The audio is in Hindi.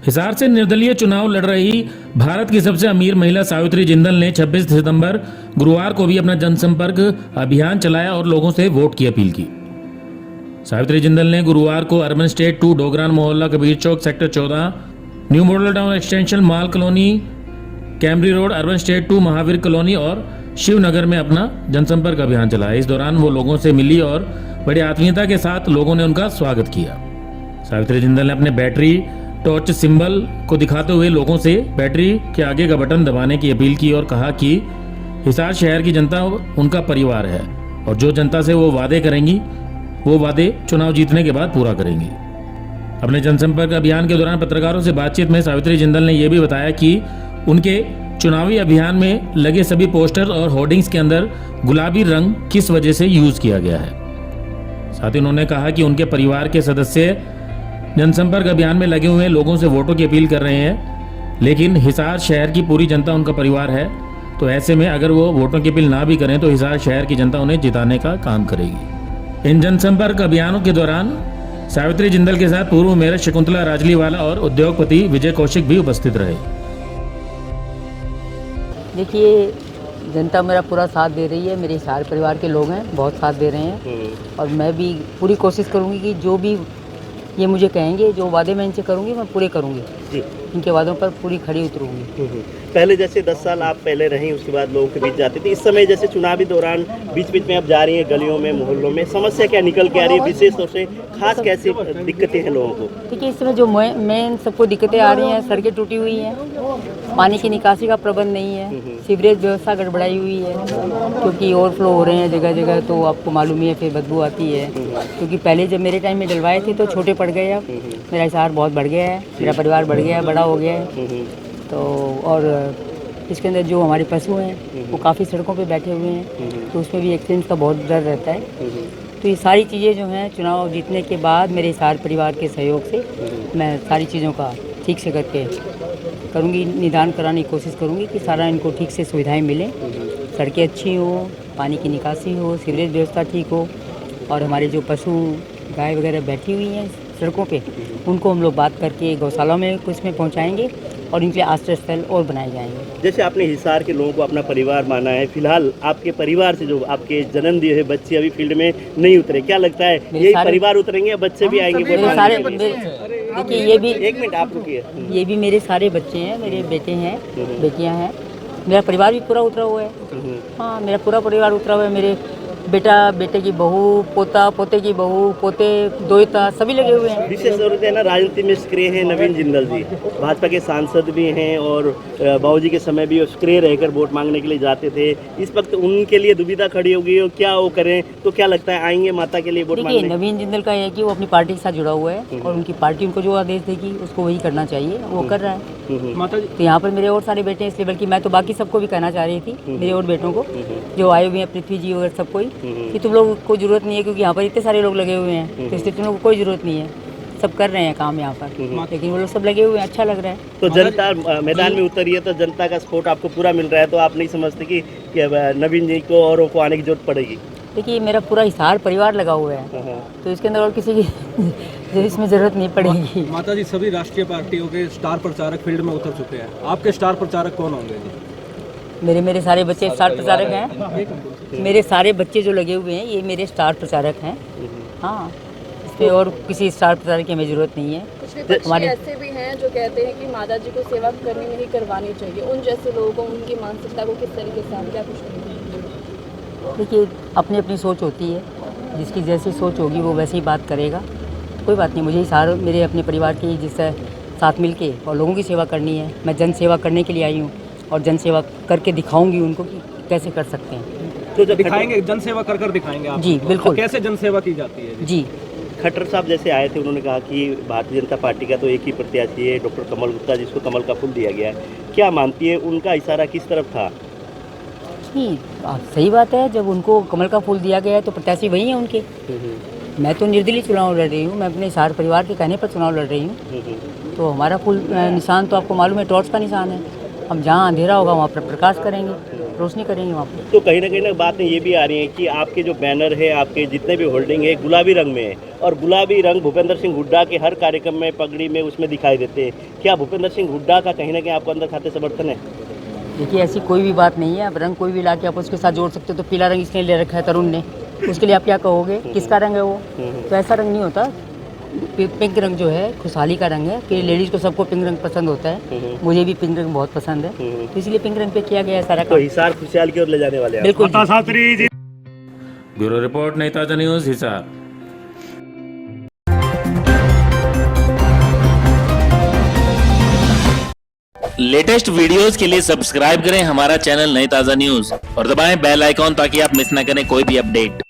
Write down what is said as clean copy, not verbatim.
हिसार से निर्दलीय चुनाव लड़ रही भारत की सबसे अमीर महिला सावित्री जिंदल ने 26 सितंबर गुरुवार को भी अपना जनसंपर्क अभियान चलाया और लोगों से वोट की अपील की। सावित्री जिंदल ने गुरुवार को urban state 2 Dogran Mohalla Kabir Chowk sector 14 new model town extension Mal colony Kaimri road urban state 2 Mahavir colony और शिवनगर में अपना जनसंपर्क अभियान चलाया। इस दौरान वो लोगों से मिली और बड़ी आत्मीयता के साथ लोगों ने उनका स्वागत किया। सावित्री जिंदल ने अपने बैटरी टॉर्च सिंबल को दिखाते हुए लोगों से बैटरी के आगे का बटन दबाने की अपील की और कहा कि हिसार शहर की जनता उनका परिवार है और जो जनता से वो वादे करेंगी वो वादे चुनाव जीतने के बाद पूरा करेंगी। अपने जनसंपर्क अभियान के दौरान पत्रकारों से बातचीत में सावित्री जिंदल ने यह भी बताया कि उनके चुनावी अभियान में लगे सभी पोस्टर और होर्डिंग्स के अंदर गुलाबी रंग किस वजह से यूज किया गया है। साथ ही उन्होंने कहा कि उनके परिवार के सदस्य जनसंपर्क अभियान में लगे हुए लोगों से वोटों की अपील कर रहे हैं, लेकिन हिसार शहर की पूरी जनता उनका परिवार है, तो ऐसे में अगर वो वोटों की अपील ना भी करें तो हिसार शहर की जनता उन्हें जिताने का काम करेगी। इन जनसंपर्क अभियानों के दौरान सावित्री जिंदल के साथ पूर्व मेयर शकुंतला राजलीवाला और उद्योगपति विजय कौशिक भी उपस्थित रहे। देखिए, जनता मेरा पूरा साथ दे रही है, मेरे हिसार परिवार के लोग हैं, बहुत साथ दे रहे हैं और मैं भी पूरी कोशिश करूंगी कि जो भी ये मुझे कहेंगे, जो वादे मैं इनसे करूंगी मैं पूरे करूंगी जी। इनके वादों पर पूरी खड़ी उतरूंगी। पहले जैसे 10 साल आप पहले रहीं, उसके बाद लोगों के बीच जाती थी, इस समय जैसे चुनावी दौरान बीच बीच में आप जा रही हैं गलियों में मोहल्लों में, समस्या क्या निकल के आ रही है, विशेष तौर से खास कैसी दिक्कतें हैं लोगों को? देखिए, इस समय जो मेन सबको दिक्कतें आ रही हैं, सड़कें टूटी हुई हैं, पानी की निकासी का प्रबंध नहीं है, सीवरेज व्यवस्था गड़बड़ाई हुई है क्योंकि ओवरफ्लो हो रहे हैं जगह जगह, तो आपको मालूम ही है फिर बदबू आती है। क्योंकि पहले जब मेरे टाइम में डलवाए थे तो छोटे पड़ गए, अब मेरा हिसार बहुत बढ़ गया है, मेरा परिवार बढ़ गया है, बड़ा हो गया है। तो और इसके अंदर जो हमारे पशु हैं वो काफ़ी सड़कों पे बैठे हुए हैं, तो उसमें भी एक्सीडेंट का बहुत डर रहता है। तो ये सारी चीज़ें जो हैं चुनाव जीतने के बाद मेरे हिसार परिवार के सहयोग से मैं सारी चीज़ों का ठीक से करके करूँगी, निदान कराने की कोशिश करूँगी कि सारा इनको ठीक से सुविधाएं मिलें, सड़कें अच्छी हो, पानी की निकासी हो, सीवरेज व्यवस्था ठीक हो और हमारे जो पशु गाय वगैरह बैठी हुई हैं सड़कों पे उनको हम लोग बात करके गौशाला में कुछ में पहुँचाएँगे और इनके आश्रय स्थल और बनाए जाएंगे। जैसे आपने हिसार के लोगों को अपना परिवार माना है, फिलहाल आपके परिवार से जो आपके जन्म दिए हुए बच्चे अभी फील्ड में नहीं उतरे, क्या लगता है यही परिवार उतरेंगे या बच्चे भी आएंगे? देखिए, ये भी एक मिनट आप रुकिए, ये भी मेरे सारे बच्चे हैं, मेरे बेटे हैं, बेटियां हैं, मेरा परिवार भी पूरा उतरा हुआ है। हाँ, मेरा पूरा परिवार उतरा हुआ है, मेरे बेटा, बेटे की बहू, पोता, पोते की बहू, पोते, दोता सभी लगे हुए हैं। विशेष जरूरत है ना, राजनीति में सक्रिय हैं नवीन जिंदल जी, भाजपा के सांसद भी हैं और बाबूजी के समय भी सक्रिय रहकर वोट मांगने के लिए जाते थे। इस वक्त उनके लिए दुविधा खड़ी होगी और क्या वो करें, तो क्या लगता है आएंगे माता के लिए वोट मांगने? नवीन जिंदल का है कि वो अपनी पार्टी के साथ जुड़ा हुआ है और उनकी पार्टी उनको जो आदेश देगी उसको वही करना चाहिए, वो कर रहा है। माता जी, तो यहाँ पर मेरे और सारे बेटे हैं, इसलिए बल्कि मैं तो बाकी सबको भी कहना चाह रही थी, मेरे और बेटों को जो आए हुए हैं, पृथ्वी जी वगैरह सबको ही, कि तुम लोग को जरूरत नहीं है क्योंकि यहाँ पर इतने सारे लोग लगे हुए हैं, तो इसलिए तुम लोग को कोई जरूरत नहीं है, सब कर रहे हैं काम यहाँ पर, लेकिन वो लोग सब लगे हुए हैं, अच्छा लग रहा है। तो जनता मैदान में उतरी है तो जनता का सपोर्ट आपको पूरा मिल रहा है, तो आप नहीं समझते कि नवीन जी को और को आने की जरूरत पड़ेगी? देखिए, मेरा पूरा हिसार परिवार लगा हुआ है, तो इसके अंदर और किसी की इसमें जरूरत नहीं पड़ेगी। माता जी, सभी राष्ट्रीय पार्टियों के स्टार प्रचारक फील्ड में उतर चुके हैं, आपके स्टार प्रचारक कौन होंगे जी? मेरे सारे बच्चे स्टार प्रचारक हैं, मेरे सारे बच्चे जो लगे हुए हैं ये मेरे स्टार प्रचारक हैं। हाँ, इस पर और किसी स्टार प्रचारक की हमें ज़रूरत नहीं है। कुछ हमारे ऐसे भी हैं जो कहते हैं कि माता जी को सेवा करनी नहीं करवानी चाहिए, उन जैसे लोगों को उनकी मानसिकता को किस तरीके से आप क्या कुछ करेंगे? देखिए, अपनी अपनी सोच होती है, जिसकी जैसी सोच होगी वो वैसे ही बात करेगा, कोई बात नहीं। मुझे सारे मेरे अपने परिवार की जिससे साथ मिल के और लोगों की सेवा करनी है, मैं जन सेवा करने के लिए आई हूँ और जन सेवा करके दिखाऊंगी उनको कि कैसे कर सकते हैं। तो जब दिखाएंगे, जन सेवा कर दिखाएंगे आप? जी बिल्कुल। तो कैसे जन सेवा की जाती है जी? खट्टर साहब जैसे आए थे, उन्होंने कहा कि भारतीय जनता पार्टी का तो एक ही प्रत्याशी है, डॉक्टर कमल गुप्ता, जिसको कमल का फूल दिया गया है, क्या मानती है उनका इशारा किस तरफ था? जी, सही बात है, जब उनको कमल का फूल दिया गया है तो प्रत्याशी वही हैं उनके। मैं तो निर्दलीय चुनाव लड़ रही हूँ, मैं अपने हिसार परिवार के कहने पर चुनाव लड़ रही हूँ, तो हमारा फूल निशान तो आपको मालूम है टॉर्च का निशान है, हम जहाँ अंधेरा होगा वहाँ पर प्रकाश करेंगे। रोशनी करेंगे वहाँ पे। तो कहीं ना बातें ये भी आ रही हैं कि आपके जो बैनर है, आपके जितने भी होल्डिंग है, गुलाबी रंग में है और गुलाबी रंग भूपेंद्र सिंह हुड्डा के हर कार्यक्रम में, पगड़ी में, उसमें दिखाई देते हैं। क्या भूपेंद्र सिंह हुड्डा का कहीं ना कहीं आपको अंदर खाते समर्थन है? देखिए ऐसी कोई भी बात नहीं है, अब रंग कोई भी ला के आप उसके साथ जोड़ सकते हो। तो पीला रंग इसने ले रखा है तरुण ने, उसके लिए आप क्या कहोगे, किसका रंग है वो? तो ऐसा रंग नहीं होता। पिंक रंग जो है खुशहाली का रंग है कि लेडीज़ को सबको पिंक रंग पसंद होता है, मुझे भी पिंक रंग बहुत पसंद है, तो इसलिए पिंक रंग पे किया गया है सारा तो काम। हिसार खुशहाल की ओर ले जाने वाले हैं आप? बिल्कुल। ब्यूरो रिपोर्ट नई ताजा न्यूज हिसार। लेटेस्ट वीडियोस के लिए सब्सक्राइब करें हमारा चैनल नई ताजा न्यूज और दबाएं बेल आइकॉन ताकि आप मिस ना करें कोई भी अपडेट।